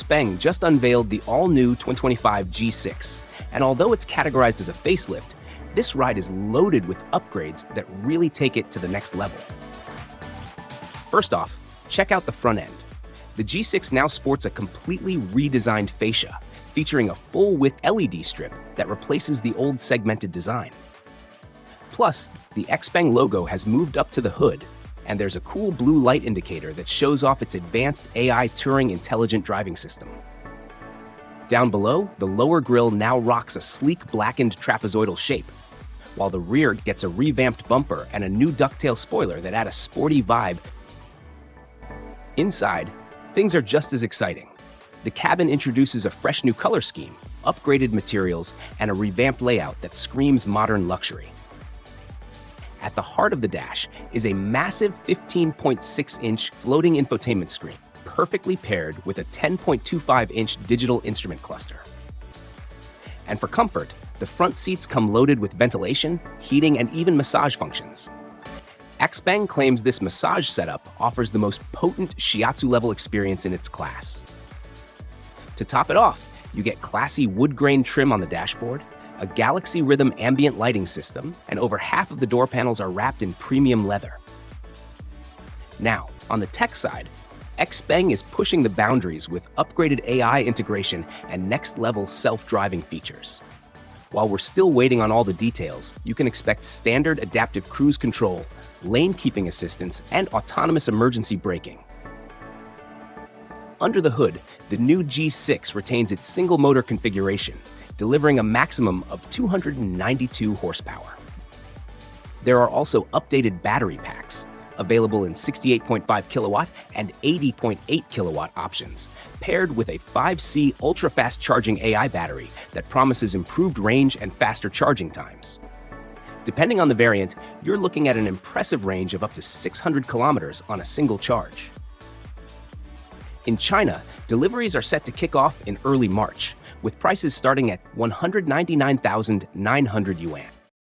Xpeng just unveiled the all-new 2025 G6, and although it's categorized as a facelift, this ride is loaded with upgrades that really take it to the next level. First off, check out the front end. The G6 now sports a completely redesigned fascia, featuring a full-width LED strip that replaces the old segmented design. Plus, the Xpeng logo has moved up to the hood, and there's a cool blue light indicator that shows off its advanced AI Turing intelligent driving system. Down below, the lower grille now rocks a sleek blackened trapezoidal shape, while the rear gets a revamped bumper and a new ducktail spoiler that add a sporty vibe. Inside, things are just as exciting. The cabin introduces a fresh new color scheme, upgraded materials, and a revamped layout that screams modern luxury. At the heart of the dash is a massive 15.6-inch floating infotainment screen, perfectly paired with a 10.25-inch digital instrument cluster. And for comfort, the front seats come loaded with ventilation, heating, and even massage functions. Xpeng claims this massage setup offers the most potent shiatsu-level experience in its class. To top it off, you get classy wood grain trim on the dashboard, a Galaxy Rhythm ambient lighting system, and over half of the door panels are wrapped in premium leather. Now, on the tech side, Xpeng is pushing the boundaries with upgraded AI integration and next-level self-driving features. While we're still waiting on all the details, you can expect standard adaptive cruise control, lane keeping assistance, and autonomous emergency braking. Under the hood, the new G6 retains its single-motor configuration, delivering a maximum of 292 horsepower. There are also updated battery packs, available in 68.5 kilowatt and 80.8 kilowatt options, paired with a 5C ultra-fast charging AI battery that promises improved range and faster charging times. Depending on the variant, you're looking at an impressive range of up to 600 kilometers on a single charge. In China, deliveries are set to kick off in early March, with prices starting at 199,900 yuan.